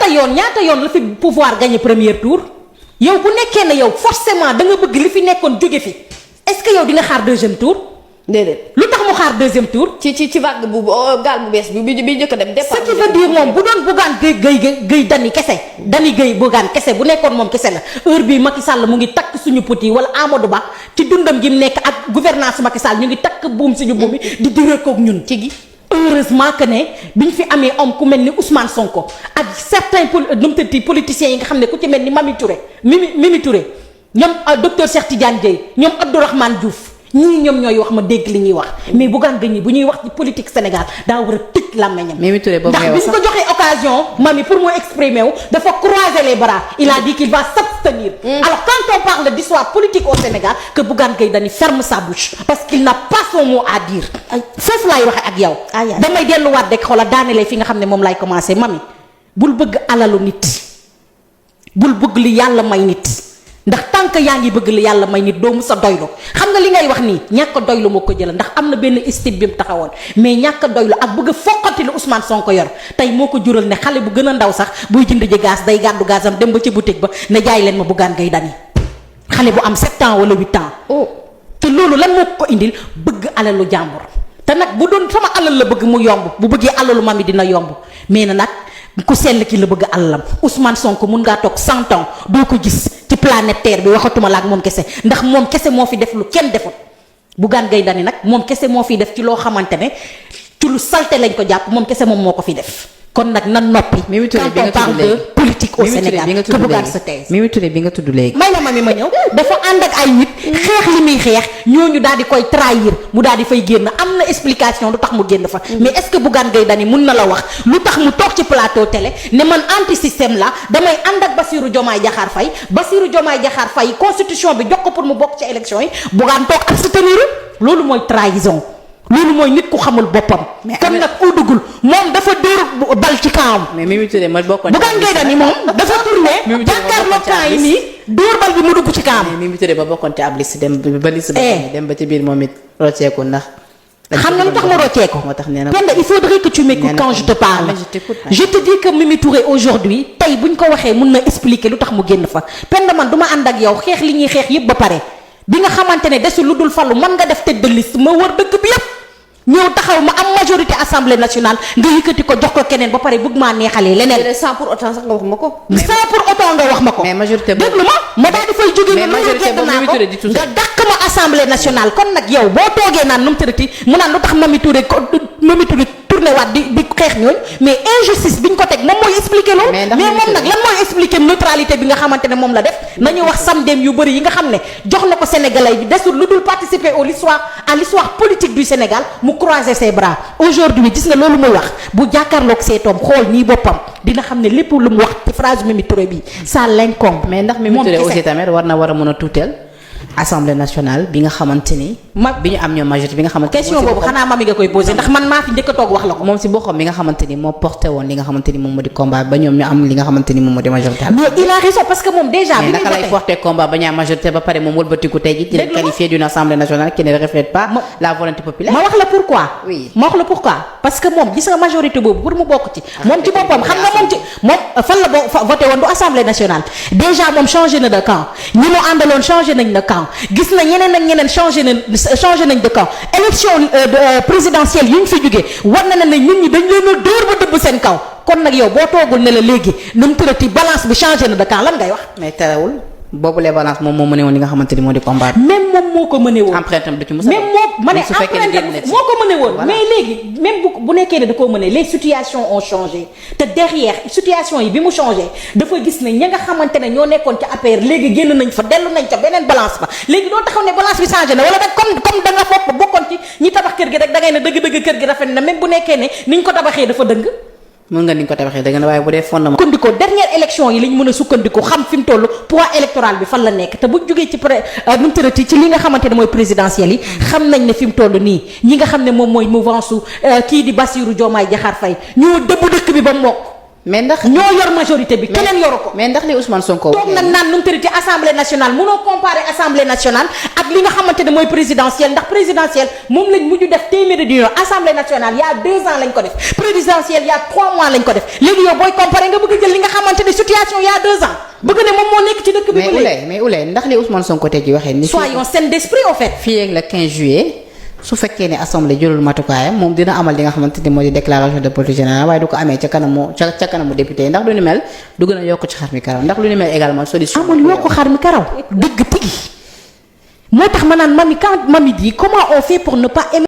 ñaata yoon la fi pouvoir gagner premier tour yow bu nekkee ne yow forcément da nga bëgg li fi nekkoon jóge fi est-ce que yow di nga xaar deuxième tour. déedéet lu tax mu xaar deuxième tour. ci vague bu gaal bu bees bi njëkk a dem. départ ce qui veut dire moom bu doon Bougane Gueye Dany kese Dany Gueye Bougane kese bu nekkoon moom kese la heure bii Macky Sall mu ngi takk suñu put yi wala Amadou Ba ci dundam gi mu nekk ak gouvernance Macky Sall ñu ngi takk buum suñu buum yi di direk ak ñun ci gi. heureusement que ne biñ fi amee homme ku mel ni Ousmane Sonko ak certains politiciens yi nga xam ne ku ci mel ni Mimi Touré ñoom docteur Cheikh Tidiane Dièye ñoom Abdourahmane Diouf ñii ñoom ñooy wax ma dégg li ñuy wax mais Bougane Gueye bu ñuy wax ci politique Sénégal daa war a tëj làmmiñam. Mimi Touré boobu ngay wax ndax bi ñu ko joxee occasion Mami pour mu exprimer wu dafa croiser les bras il a dit qu'il va s'abstenir. Alors quand on parle d'histoire politique au Sénégal que Bougane Gueye ferme sa bouche parce qu'il n'a pas son mot à dire. foofu laay waxee ak yow. damay delluwaat rek xoolal daanelee fi nga xam ne moom laay commencer Mami bul bëgg alalu nit bul bëgg li yàlla may nit. ndax tant que yaa ngi bëgg li yàlla may nit doo mu sa doylu xam nga li ngay wax nii ñàkk a doylu moo ko jëla ndax am na benn style bi mu taxawoon mais ñàkk a doylu ak bëgg a foqati lu Ousmane Sonko yor tey moo ko jural ne xale bu gën a ndaw sax buy jënd ji gaz day gàddu gazam dem ba ci boutique ba ne jaay leen ma Bougane Gueye Dany xale bu am 7 ans wala 8 ans. te loolu lan moo ko indil bëgg alalu jàmbur te nag bu doon sama alal la bëgg mu yomb bu bëggee alalu Mami dina yomb mais na nag ku sell ki la bëgg alalam Ousmane Sonko mun ngaa toog 100 ans doo ko gis ci planète Terre bi waxatuma la ak moom kese ndax moom kese moo fi def lu kenn defut Bougane Gueye Dany nag moom kese moo fi def ci loo xamante ne ci lu salte lañ ko jàpp moom kese moom moo ko fi def kon nag nan noppi. Mimi Touré bi nga tudd léegi quand on parle de politique au Sénégal que Bougane se taise. Mimi Touré bi nga tudd léegi. may la Mami ma ñëw dafa ànd ak ay nit xeex li muy xeex ñooñu daal di koy trahir mu daal di fay génn am na explication lu tax mu génn fa. mais est-ce que Bougane Gueye Dany mun na la wax lu tax mu toog ci plateau télé ne man anti système la damay ànd ak Bassirou Diomaye Diakhar Faye constitution bi jox ko pour mu bokk ci élection yi Bougane toog abstenir loolu mooy trahison. loolu mooy nit ku xamul boppam. kon nag ku duggul moom dafa dóor bal ci kawam. mais Mimi Touré ma bokkoon Bougane Gueye Dany moom dafa tourné. jàkkaarloo camp yi nii dóor bal bi mu dugg ci kawam. mais Mimi Touré ba bokkoon te ab liste dem ba liste dem ba ci biir moom it rocceeku ndax. xam nga lu tax mu rocceeku. moo tax nee na il faudrait que tu m'écoutes quand je te parle. je te dis que Mimi Touré aujourd'hui tey buñ ko waxee mun na expliquer lu tax mu génn fa Penda man du ma ànd ak yow xeex li ñuy xeex yëpp ba pare bi nga xamante ne desul lu dul falu mën nga def tête de liste ma wër dëkk bi yëpp ñëw taxaw ma am majorité assemblée nationale nga yëkkati ko jox ko keneen ba pare bëgg maa neexalee leneen. sans pour autant sax nga wax ma ko. sans pour autant nga wax ma ko. mais majorité boobu déglu ma daal di fay jógee. mais majorité boobu Mimi Touré di nga dàq ma assemblée nationale kon nag yow boo toogee naan nu mu tërati mu naan lu tax Mimi Touré tourné waat di xeex ñooñu mais injustice biñ ko teg moom mooy expliquer loolu. mais moom nag lan mooy expliquer neutralité bi nga xamante ne moom la def. nañu wax samdem yu bëri yi nga xam ne jox na ko sénégalais bi desul lu dul participer à l'histoire politique du Sénégal mu croiser ses bras aujourd'hui gis nga loolu muy wax bu jàkkaarloog seetoom xool nii boppam dina xam ne lépp lu mu wax ci phrase Mimi Touré bi ça l'incombe. mais ndax Mimi Touré aussi tamit war a mën a tuuteel assemblée nationale bi nga xamante ni. bi ñu am ñoom majorité bi nga xamante ni. question boobu xanaa Mami nga koy posé ndax man maa fi njëkk a toog wax la ko. moom si boppam bi nga xamante ni moo porté woon li nga xamante ni moom moo di combat ba ñoom ñu am li nga xamante ni moom moo di majorité. mais il a raison parce que moom déjà. bi mais naka lay porté combat ba ñu am majorité ba pare moom wëlbatiku tey jii. dégg nga qualifié d'une assemblée nationale qui ne reflète pas la volonté populaire. ma wax la pourquoi. oui ma wax la pourquoi parce que moom gis nga majorité boobu pour mu bokk ci. moom ci boppam xam nga moom fan la voté woon du assemblée nationale déjà moom changé na de camp ñi mu àndaloon changé nañ de camp gis na ñeneen ak ñeneen changé nañ de camp élection présidentielle yu ñu fi jógee war na ne nit ñi dañ leen a dóor ba dëbb seen kaw kon nag yow boo toogul ne la léegi nu mu tërati balance bi changé na de camp lan ngay wax. mais terewul boobu les balance moom moo mëne woon li nga xamante ni moo di combat. même moom moo ko mëne woon. empreinte am du ci musa. même moom ma ne empreinte moo ko mëne woon. mais léegi même bu nekkee ne da koo mëne les situations ont changé te derrière situation yi bi mu changé dafa gis ne ña nga xamante ne ñoo nekkoon ca APR léegi génn nañ fa dellu nañ ca beneen balance ba léegi doo taxaw ne balance bi changé na wala nag comme da nga fopp bokkoon ci ñi tabax kër gi rek da ngay ne dëgg-dëgg kër gi rafet na même bu nekkee ne niñ ko tabaxee dafa dëng. mën nga ni ñu ko tabaxee dëgg na waaye bu dee fondement. sukkandikoo dernière élection yi lañ mën a sukkandiku xam fi mu toll poids électoral bi fan la nekk te bu jógee ci nu mu tërati ci li nga xamante ne mooy présidentielle yi xam nañ ne fi mu toll nii ñi nga xam ne moom mooy mouvance su kii di Bassirou Diomaye Diakhar Faye ñoo dëbb dëkk bi ba mokk mais ndax ñoo yor majorité bi keneen yoru ko. mais ndax li Ousmane Sonko toog nag naan nu mu tëddee ci assemblée nationale mënoo comparer assemblée nationale ak li nga xamante ne mooy présidentielle ndax présidentielle moom lañ mujj def téeméeri di yoon assemblée nationale il y a 2 ans lañ ko def présidentielle il y a 3 mois lañ ko def léegi yow booy comparer nga bëgg a jël li nga xamante ne situation il y a 2 ans bëgg ne moom moo nekk ci dëkk bi. mais Ouleye ndax li Ousmane Sonko tey ji waxee ni. soyons sains d'esprit au fait. fii ak le 15 juillet. su fekkee ne assemblée jëlul matukaayam moom dina amal li nga xamante ni moo di déclaration de politique générale waaye du ko amee ca kanamu député yi ndax lu ni mel du gën a yokk ci xar mi karaw ndax lu ni mel également solution. amul yokk xar mi karaw dëgg tigi moo tax ma naan mami quand mami dit comment on fait pour ne pas aimer